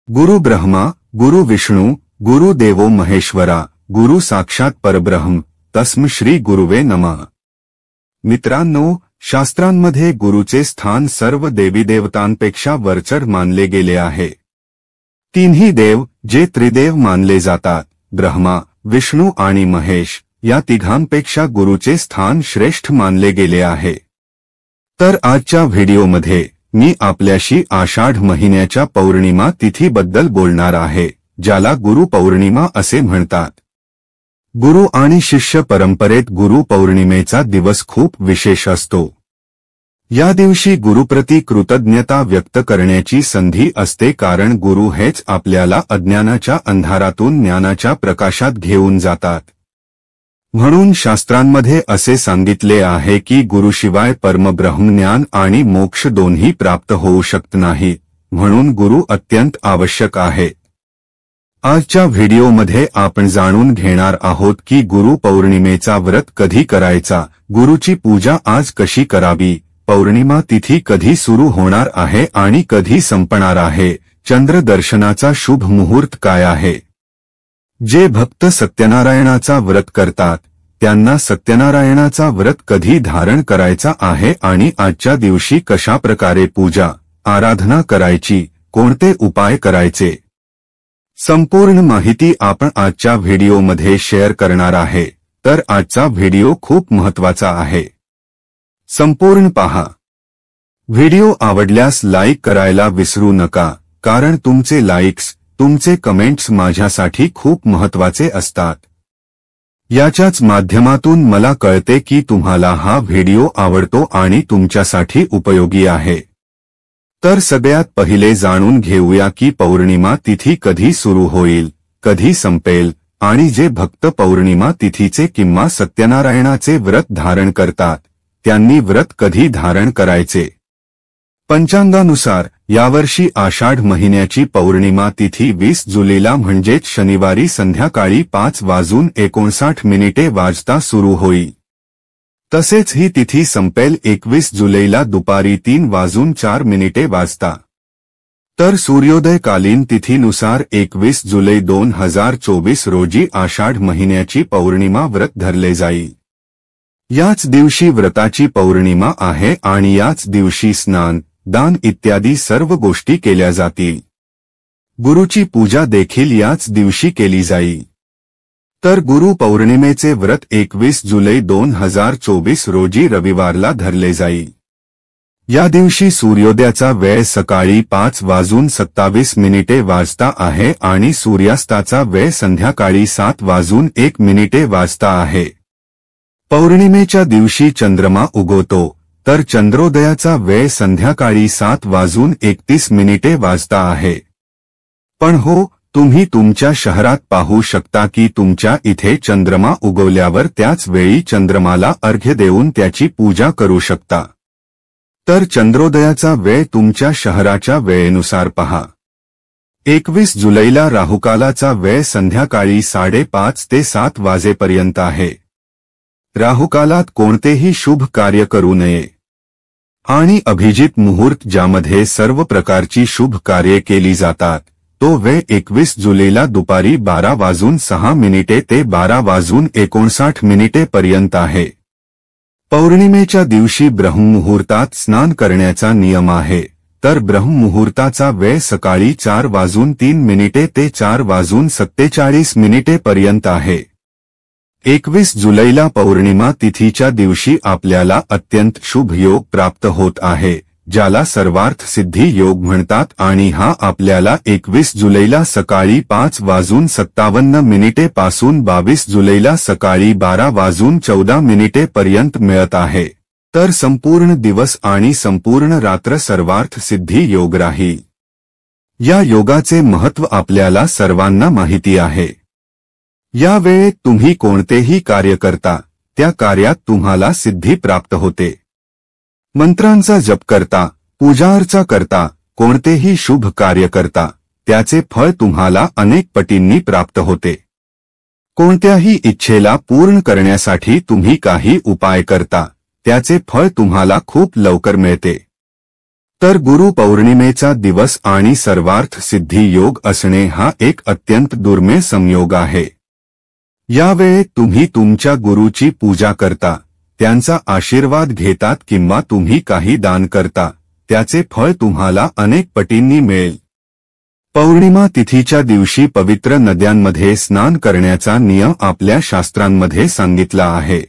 गुरु ब्रह्मा, गुरु विष्णू, गुरु देवो महेश्वरा, गुरु साक्षात परब्रह्म, तस्मै श्री गुरुवे नमः। मित्रांनो, शास्त्रांमध्ये गुरुचे स्थान सर्व देवीदेवतांपेक्षा वरचढ मानले गेले आहे। तिन्ही देव जे त्रिदेव मानले जातात, ब्रह्मा, विष्णू आणि महेश, या तिघांपेक्षा गुरुचे स्थान श्रेष्ठ मानले गेले आहे। तर आजच्या व्हिडिओमध्ये मी आपल्याशी आषाढ महिन्याच्या पौर्णिमा तिथीबद्दल बोलणार आहे, ज्याला गुरु पौर्णिमा असे म्हणतात। गुरु आणि शिष्य परंपरेत गुरु पौर्णिमेचा दिवस खूप विशेष असतो। या दिवशी गुरुप्रती कृतज्ञता व्यक्त करण्याची संधी असते, कारण गुरु हेच आपल्याला अज्ञानाच्या अंधारातून ज्ञानाच्या प्रकाशात घेऊन जातात। म्हणून शास्त्रांमध्ये असे सांगितले आहे की गुरुशिवाय परमब्रह्मज्ञान आणि मोक्ष दोन्ही प्राप्त होऊ शकत नाही, म्हणून गुरु अत्यंत आवश्यक आहे। आजच्या व्हिडिओमध्ये आपण जाणून घेणार आहोत की गुरु पौर्णिमेचा व्रत कधी करायचा, गुरुची पूजा आज कशी करावी, पौर्णिमा तिथी कधी सुरू होणार आहे आणि कधी संपणार आहे, चंद्र दर्शनाचा शुभ मुहूर्त काय आहे। जे भक्त सत्यनारायणाचा व्रत करतात त्यांना सत्यनारायणाचा व्रत कधी धारण करायचा आहे आणि आजच्या दिवशी कशा प्रकारे पूजा आराधना करायची, कोणते उपाय करायचे, संपूर्ण माहिती आपण आजच्या व्हिडिओमध्ये शेअर करणार आहे। तर आजचा व्हिडिओ खूप महत्त्वाचा आहे, संपूर्ण पहा। व्हिडिओ आवडल्यास लाईक करायला विसरू नका, कारण तुमचे लाईक्स, तुमचे कमेंट्स माझ्यासाठी खूप महत्त्वाचे असतात। याच्याच माध्यमातून मला कळते की तुम्हाला हा व्हिडिओ आवडतो आणि तुमच्यासाठी उपयोगी आहे। तर सगळ्यात पहिले जाणून घेऊया की पौर्णिमा तिथी कधी सुरू होईल, कधी संपेल, आणि जे भक्त पौर्णिमा तिथीचे किंवा सत्यनारायणाचे व्रत धारण करतात त्यांनी व्रत कधी धारण करायचे। पंचांगानुसार यावर्षी आषाढ महिन्याची पौर्णिमा तिथी 20 जुलैला म्हणजेच शनिवारी संध्याकाळी 5:59 वाजता सुरू होईल। तसेच ही तिथी संपेल 21 जुलैला दुपारी 3:04 वाजता। तर सूर्योदयकालीन तिथीनुसार 21 जुलै 2024 रोजी आषाढ महिन्याची पौर्णिमा व्रत धरले जाईल। याच दिवशी व्रताची पौर्णिमा आहे आणि याच दिवशी स्नान, दान इत्यादी सर्व गोष्टी केल्या जातील। गुरुची पूजा देखील याच दिवशी केली जाईल। तर गुरु पौर्णिमेचे व्रत 21 जुलै 2024 रोजी रविवारला धरले जाईल। या दिवशी सूर्योदयाचा वेळ सकाळी 5:27 वाजता आहे आणि सूर्यास्ताचा वेळ संध्याकाळी 7:01 वाजता आहे। पौर्णिमेच्या दिवशी चंद्रमा उगवतो, तर चंद्रोदयाचा वेळ संध्याकाळी 7:31 वाजता आहे। पण हो, तुम्ही तुमच्या शहरात पाहू शकता की तुमच्या इथे चंद्रमा उगवल्यावर त्याच वेळी चंद्रमाला अर्घ्य देऊन त्याची पूजा करू शकता। तर चंद्रोदयाचा वेळ तुमच्या शहराच्या वेळेनुसार पहा। 21 जुलैला राहुकालाचा वेळ संध्याकाळी 5:30 ते 7 वाजेपर्यंत आहे। राहुकालात कोणतेही शुभ कार्य करू नये आणि अभिजित मुहूर्त ज्यामध्ये सर्व प्रकारची शुभ कार्ये केली जातात तो वेळ 21 जुलैला दुपारी 12:06 ते 12:59 पर्यंत आहे। पौर्णिमेच्या दिवशी ब्रह्ममुहूर्तात स्नान करण्याचा नियम आहे, तर ब्रह्ममुहूर्ताचा वेळ सकाळी 4:03 ते 4:47 पर्यंत आहे। 21 जुलैला पौर्णिमा तिथीच्या दिवशी आपल्याला अत्यंत शुभ योग प्राप्त होत आहे, ज्याला सर्वार्थ सिद्धी योग म्हणतात, आणि हा आपल्याला 21 जुलैला सकाळी 5:57 पासून 22 जुलैला सकाळी 12:14 पर्यंत मिळत आहे। तर संपूर्ण दिवस आणि संपूर्ण रात्र सर्वार्थ सिद्धी योग राहील। या योगाचे महत्त्व आपल्याला सर्वांना माहिती आहे। या वेळेत तुम्ही कोणतेही कार्य करता त्या कार्यात तुम्हाला सिद्धी प्राप्त होते। मंत्रांचा जप करता, पूजार्चा करता, कोणतेही शुभ कार्य करता त्याचे फळ तुम्हाला अनेक पटींनी प्राप्त होते। कोणत्याही इच्छेला पूर्ण करण्यासाठी तुम्ही काही उपाय करता त्याचे फळ तुम्हाला खूप लवकर मिळते। तर गुरु पौर्णिमेचा दिवस आणि सर्वार्थ सिद्धी योग असणे हा एक अत्यंत दुर्मिळ संयोग आहे। यावेळी तुम्ही तुमच्या गुरुची पूजा करता, त्यांचा आशीर्वाद घेतात किंवा तुम्ही काही दान करता, त्याचे फळ तुम्हाला अनेक पटींनी मिळेल। पौर्णिमा तिथीच्या दिवशी पवित्र नद्यांमध्ये स्नान करण्याचा नियम आपल्या शास्त्रांमध्ये सांगितला आहे।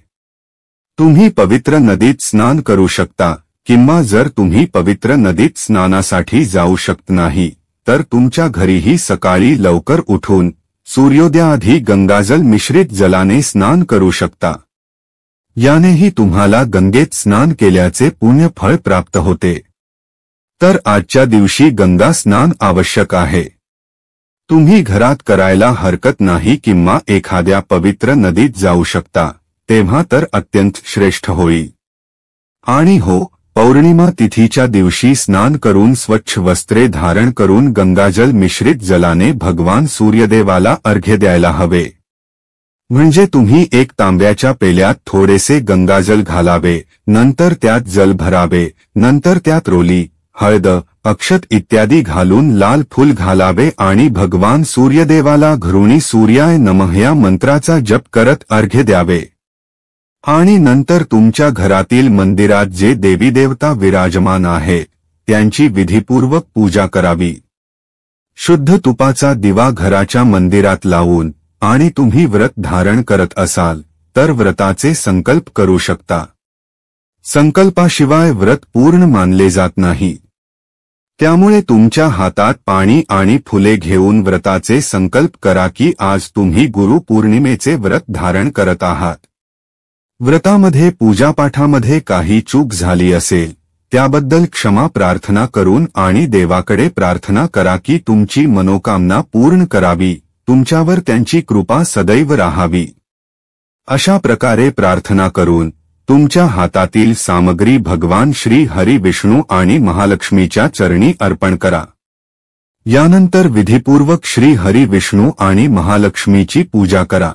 तुम्ही पवित्र नदीत स्नान करू शकता किंवा जर तुम्ही पवित्र नदीत स्नानासाठी जाऊ शकत नाही तर तुमच्या घरीही सकाळी लवकर उठून सूर्योदयाआधी गंगाजल मिश्रित जलाने स्नान करू शकता। यानेही तुम्हाला गंगेत स्नान केल्याचे पुण्य फळ प्राप्त होते। तर आजच्या दिवशी गंगा स्नान आवश्यक आहे। तुम्ही घरात करायला हरकत नाही किंवा एखाद्या पवित्र नदीत जाऊ शकता, तेव्हा तर अत्यंत श्रेष्ठ होईल। आणि हो, पौर्णिमा तिथीच्या दिवशी स्नान करून स्वच्छ वस्त्रे धारण करून गंगाजल मिश्रित जलाने भगवान सूर्यदेवाला अर्घ्य द्यायला हवे। म्हणजे तुम्ही एक तांब्याच्या पेल्यात थोडेसे गंगाजल घालावे, नंतर त्यात जल भरावे, नंतर त्यात रोली, हळद, अक्षत इत्यादी घालून लाल फूल घालावे आणि भगवान सूर्यदेवाला घृणी सूर्याय नमः या मंत्राचा जप करत अर्घ्य द्यावे। आणि नंतर तुमच्या घरातील मंदिरात जे देवी देवता विराजमान आहेत त्यांची विधीपूर्वक पूजा करावी। शुद्ध तुपाचा दिवा घराच्या मंदिरात लावून आणि तुम्ही व्रत धारण करत असाल तर व्रताचे संकल्प करू शकता। संकल्पाशिवाय व्रत पूर्ण मानले जात नाही। त्यामुळे तुमच्या हातात पाणी आणि फुले घेऊन व्रताचे संकल्प करा की आज तुम्ही गुरु पौर्णिमेचे व्रत धारण करत आहात। व्रतामध्ये पूजापाठामध्ये काही चूक झाली असेल त्याबद्दल क्षमा प्रार्थना करून आणि देवाकडे प्रार्थना करा की तुमची मनोकामना पूर्ण करावी, तुमच्यावर त्यांची कृपा सदैव राहावी। अशा प्रकारे प्रार्थना करून तुमच्या हातातील सामग्री भगवान श्री हरी विष्णू आणि महालक्ष्मीच्या चरणी अर्पण करा। यानंतर विधीपूर्वक श्री हरी विष्णू आणि महालक्ष्मीची पूजा करा।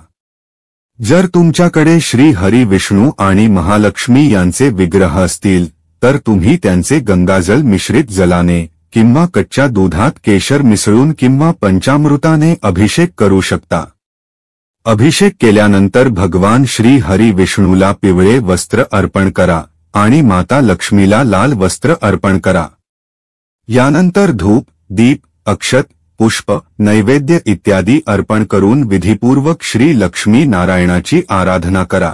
जर तुमच्याकडे श्री हरी विष्णू आणि महालक्ष्मी यांचे विग्रह असतील तर तुम्ही त्यांचे गंगाजल मिश्रित जलाने किंवा कच्च्या दुधात केशर मिसळून किंवा पंचामृताने अभिषेक करू शकता। अभिषेक केल्यानंतर भगवान श्री हरी विष्णूला पिवळे वस्त्र अर्पण करा आणि माता लक्ष्मीला लाल वस्त्र अर्पण करा। यानंतर धूप, दीप, अक्षत, पुष्प, नैवेद्य इत्यादी अर्पण करून विधीपूर्वक श्री लक्ष्मी नारायणाची आराधना करा।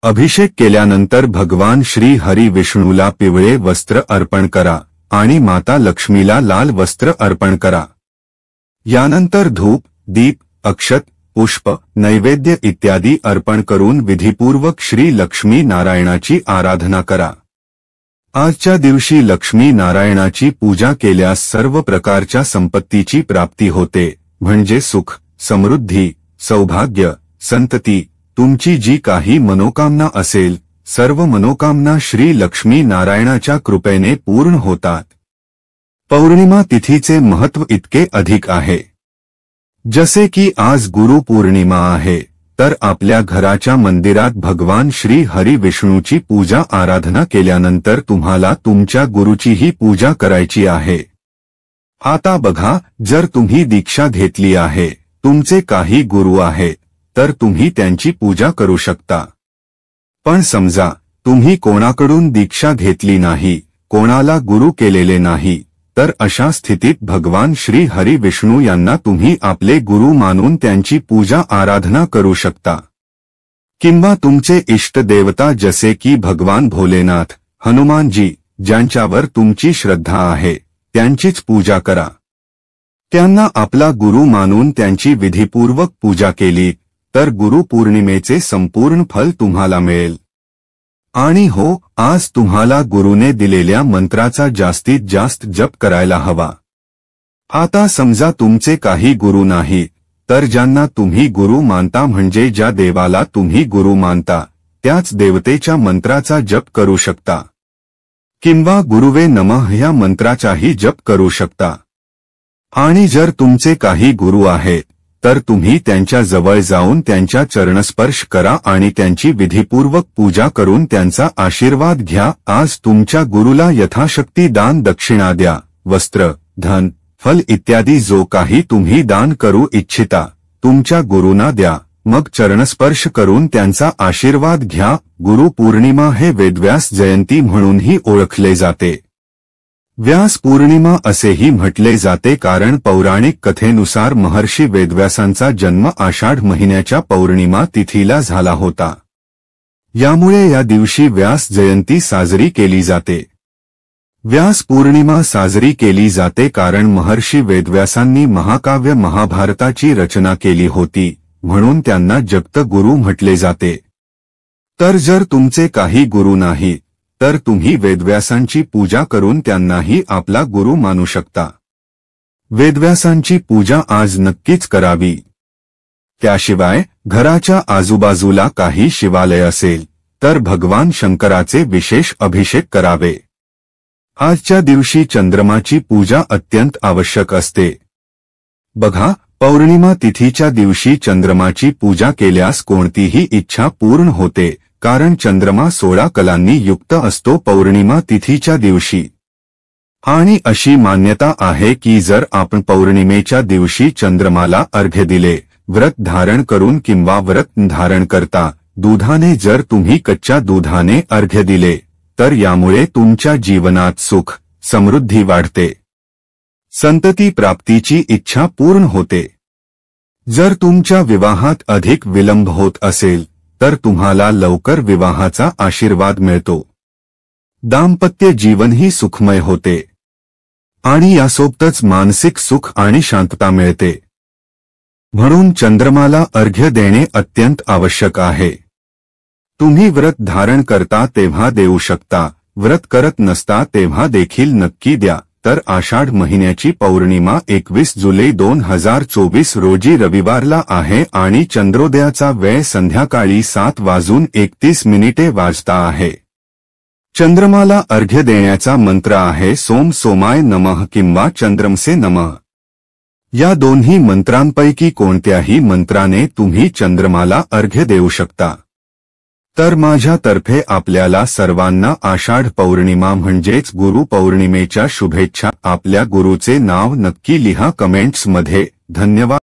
अभिषेक केल्यानंतर भगवान श्री हरी विष्णूला पिवळे वस्त्र अर्पण करा आणि माता लक्ष्मीला लाल वस्त्र अर्पण करा। यानंतर धूप, दीप, अक्षत, पुष्प, नैवेद्य इत्यादी अर्पण करून विधीपूर्वक श्री लक्ष्मी नारायणाची आराधना करा। आजच्या दिवशी लक्ष्मी नारायणाची पूजा केल्यास सर्व प्रकारच्या संपत्तीची प्राप्ती होते, म्हणजे सुख, समृद्धी, सौभाग्य, संतती, तुमची जी काही मनोकामना असेल सर्व मनोकामना श्री लक्ष्मी नारायणाच्या कृपेने पूर्ण होतात। पौर्णिमा तिथीचे महत्त्व इतके अधिक आहे। जसे की आज गुरु पौर्णिमा आहे तर आपल्या घराच्या मंदिरात भगवान श्री हरी विष्णूची पूजा आराधना केल्यानंतर तुम्हाला तुमच्या गुरुचीही पूजा करायची आहे। आता बघा, जर तुम्ही दीक्षा घेतली आहे, तुमचे काही गुरु आहेत तर तुम्ही त्यांची पूजा करू शकता। पण समजा तुम्ही कोणाकडून दीक्षा घेतली नाही, कोणाला गुरु केलेले नाही, तर अशा स्थितीत भगवान श्री हरी विष्णू यांना तुम्ही आपले गुरु मानून त्यांची पूजा आराधना करू शकता। किंवा तुमचे इष्ट देवता जसे की भगवान भोलेनाथ, हनुमानजी, ज्यांच्यावर तुमची श्रद्धा आहे त्यांचीच पूजा करा। त्यांना आपला गुरु मानून त्यांची विधीपूर्वक पूजा केली तर गुरु पौर्णिमेचे संपूर्ण फल तुम्हाला मिळेल। आणि हो, आज तुम्हाला गुरुने दिलेल्या मंत्राचा जास्तीत जास्त जप करायला हवा। आता समजा तुमचे काही गुरु नाही तर ज्यांना तुम्ही गुरु मानता म्हणजे ज्या देवाला तुम्ही गुरु मानता त्याच देवतेच्या मंत्राचा जप करू शकता किंवा गुरुवे नमः ह्या मंत्राचाही जप करू शकता। आणि जर तुमचे काही गुरु आहेत तर तुम्ही त्यांच्या जवळ जाऊन त्यांच्या चरणस्पर्श करा आणि त्यांची विधीपूर्वक पूजा करून त्यांचा आशीर्वाद घ्या। आज तुमच्या गुरुला यथाशक्ती दान दक्षिणा द्या, वस्त्र, धन, फल इत्यादी जो काही तुम्ही दान करू इच्छिता तुमच्या गुरूंना द्या, मग चरणस्पर्श करून त्यांचा आशीर्वाद घ्या। गुरु पौर्णिमा हे वेदव्यास जयंती म्हणूनही ओळखले जाते। व्यास पौर्णिमा असेही म्हटले जाते कारण पौराणिक कथेनुसार महर्षी वेदव्यासांचा जन्म आषाढ महिन्याच्या पौर्णिमा तिथीला झाला होता। यामुळे या दिवशी व्यास जयंती साजरी केली जाते। व्यास पौर्णिमा साजरी केली जाते कारण महर्षी वेदव्यासांनी महाकाव्य महाभारताची रचना केली होती, म्हणून त्यांना जगत गुरु म्हटले जाते। तर जर तुमचे काही गुरु नाही तर तुम्ही वेदव्यासांची पूजा करून त्यांनाही आपला गुरु मानू शकता। वेदव्यासांची पूजा आज नक्कीच करावी। त्याशिवाय घराच्या आजूबाजूला काही शिवालय असेल तर भगवान शंकराचे विशेष अभिषेक करावे। आजच्या दिवशी चंद्रमाची पूजा अत्यंत आवश्यक असते। बघा, पौर्णिमा तिथीच्या दिवशी चंद्रमाची पूजा केल्यास कोणतीही इच्छा पूर्ण होते, कारण चंद्रमा 16 कलांनी युक्त असतो पौर्णिमा तिथीच्या दिवशी। आणि अशी मान्यता आहे की जर आपण पौर्णिमेच्या दिवशी चंद्रमाला अर्घ्य दिले, व्रत धारण करून किंवा व्रत धारण करता दुधाने जर तुम्ही कच्च्या दुधाने अर्घ्य दिले तर यामुळे तुमच्या जीवनात सुख समृद्धी वाढते, संतती प्राप्तीची इच्छा पूर्ण होते। जर तुमच्या विवाहात अधिक विलंब होत असेल तर तुम्हाला लवकर विवाहाचा आशीर्वाद मिळतो। दाम्पत्य जीवनही सुखमय होते आणि यासोबतच मानसिक सुख आणि शांतता मिळते। म्हणून चंद्रमाला अर्घ्य देणे अत्यंत आवश्यक आहे। तुम्ही व्रत धारण करता तेव्हा देऊ शकता, व्रत करत नसता तेव्हा देखील नक्की द्या। तर आषाढ महिन्याची पौर्णिमा 21 जुलै 2024 रोजी रविवारला आहे आणि चंद्रोदयाचा वेळ संध्याकाळी 7:31 वाजता आहे। चंद्रमाला अर्घ्य देण्याचा मंत्र आहे सोम सोमाय नमः किंवा चंद्रमसे नमः। या दोन्ही मंत्रांपैकी कोणत्याही मंत्राने तुम्ही चंद्रमाला अर्घ्य देऊ शकता। तर माझ्यातर्फे आपल्याला सर्वांना आषाढ पौर्णिमा म्हणजेच गुरु पौर्णिमेच्या शुभेच्छा। आपल्या गुरुचे नाव नक्की लिहा कमेंट्समध्ये। धन्यवाद।